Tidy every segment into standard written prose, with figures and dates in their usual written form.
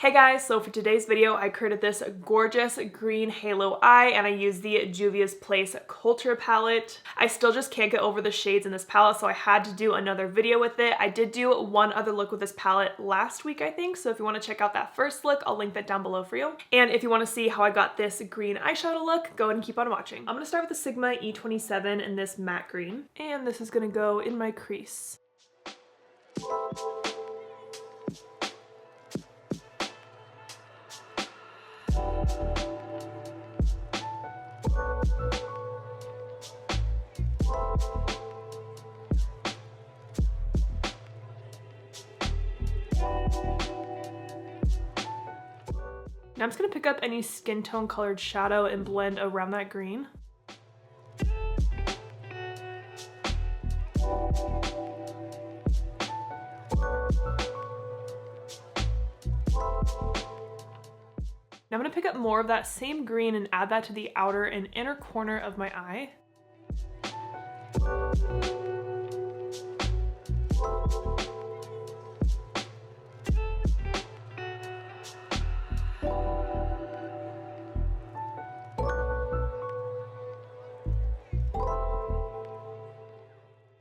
Hey guys, so for today's video, I created this gorgeous green halo eye and I used the Juvia's Place Culture palette. I still just can't get over the shades in this palette, so I had to do another video with it. I did do one other look with this palette last week, I think, so if you want to check out that first look, I'll link that down below for you. And if you want to see how I got this green eyeshadow look, go ahead and keep on watching. I'm going to start with the Sigma E27 in this matte green, and this is going to go in my crease. Now I'm just going to pick up any skin tone colored shadow and blend around that green. Now I'm going to pick up more of that same green and add that to the outer and inner corner of my eye.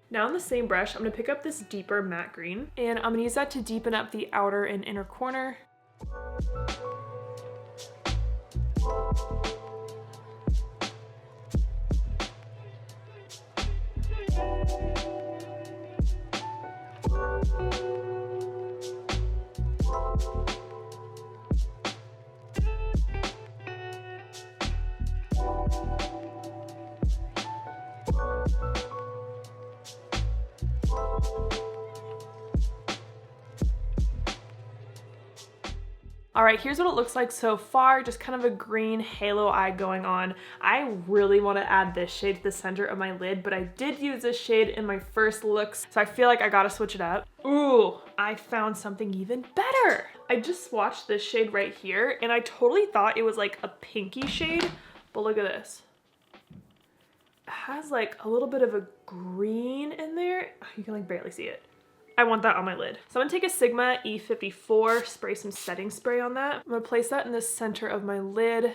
Now on the same brush, I'm going to pick up this deeper matte green, and I'm going to use that to deepen up the outer and inner corner. Alright, here's what it looks like so far, just kind of a green halo eye going on. I really want to add this shade to the center of my lid, but I did use this shade in my first looks, so I feel like I gotta switch it up. Ooh, I found something even better! I just swatched this shade right here, and I totally thought it was like a pinky shade, but look at this. It has like a little bit of a green in there. You can like barely see it. I want that on my lid. So I'm gonna take a Sigma E54, spray some setting spray on that. I'm gonna place that in the center of my lid.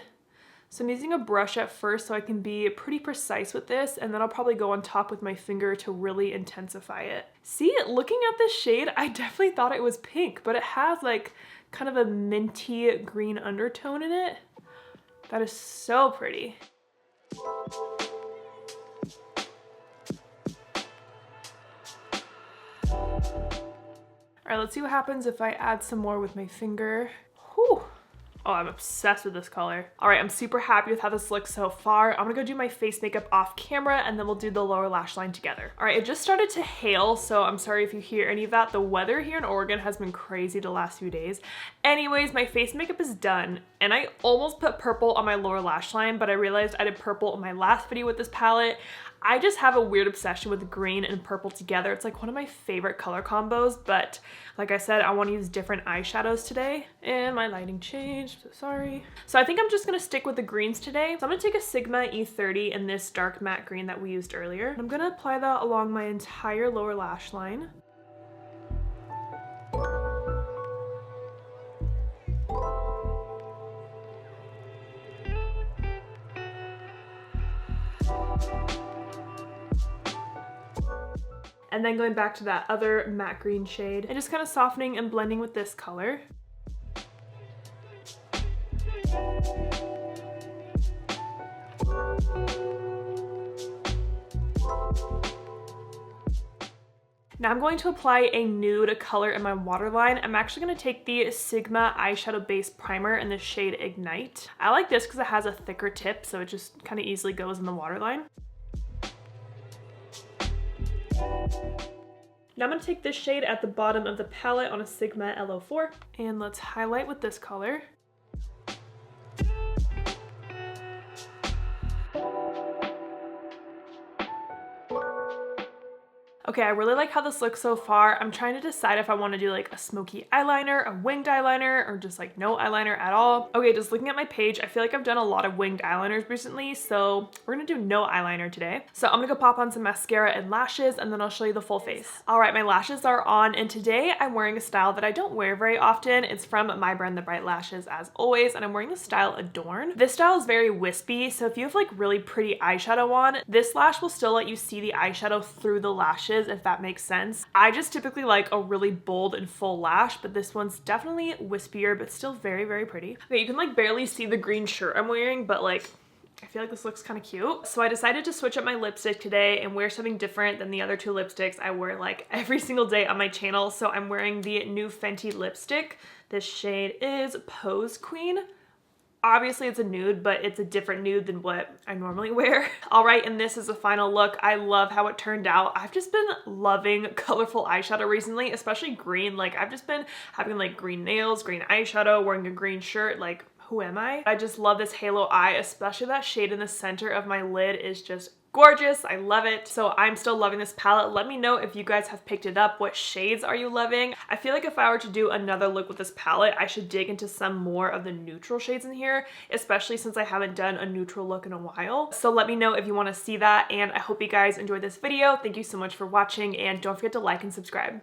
So I'm using a brush at first so I can be pretty precise with this, and then I'll probably go on top with my finger to really intensify it. See, looking at this shade, I definitely thought it was pink, but it has like kind of a minty green undertone in it. That is so pretty. All right, let's see what happens if I add some more with my finger. Whew. Oh, I'm obsessed with this color. All right, I'm super happy with how this looks so far. I'm gonna go do my face makeup off camera and then we'll do the lower lash line together. All right, it just started to hail, so I'm sorry if you hear any of that. The weather here in Oregon has been crazy the last few days. Anyways, my face makeup is done and I almost put purple on my lower lash line, but I realized I did purple in my last video with this palette. I just have a weird obsession with green and purple together. It's like one of my favorite color combos, but like I said, I want to use different eyeshadows today. And my lighting changed, so sorry. So I think I'm just gonna stick with the greens today. So I'm gonna take a Sigma E30 in this dark matte green that we used earlier. I'm gonna apply that along my entire lower lash line. And then going back to that other matte green shade and just kind of softening and blending with this color. Now I'm going to apply a nude color in my waterline. I'm actually going to take the Sigma eyeshadow base primer in the shade Ignite. I like this because it has a thicker tip, so it just kind of easily goes in the waterline. Now I'm going to take this shade at the bottom of the palette on a Sigma L04, and let's highlight with this color. Okay, I really like how this looks so far. I'm trying to decide if I want to do like a smoky eyeliner, a winged eyeliner, or just like no eyeliner at all. Okay, just looking at my page, I feel like I've done a lot of winged eyeliners recently, so we're gonna do no eyeliner today. So I'm gonna go pop on some mascara and lashes, and then I'll show you the full face. All right, my lashes are on, and today I'm wearing a style that I don't wear very often. It's from my brand, The Bright Lashes, as always, and I'm wearing the style Adorn. This style is very wispy, so if you have like really pretty eyeshadow on, this lash will still let you see the eyeshadow through the lashes, if that makes sense. I just typically like a really bold and full lash, but this one's definitely wispier, but still very, very pretty. Okay, you can like barely see the green shirt I'm wearing, but like I feel like this looks kind of cute. So I decided to switch up my lipstick today and wear something different than the other two lipsticks I wear like every single day on my channel. So I'm wearing the new Fenty lipstick. This shade is Pose Queen. Obviously it's a nude, but it's a different nude than what I normally wear. All right, and this is the final look. I love how it turned out. I've just been loving colorful eyeshadow recently, especially green. Like I've just been having like green nails, green eyeshadow, wearing a green shirt. Like who am I? I just love this halo eye, especially that shade in the center of my lid is just gorgeous. I love it. So I'm still loving this palette. Let me know if you guys have picked it up. What shades are you loving? I feel like if I were to do another look with this palette, I should dig into some more of the neutral shades in here, especially since I haven't done a neutral look in a while. So let me know if you want to see that, and I hope you guys enjoyed this video. Thank you so much for watching, and don't forget to like and subscribe.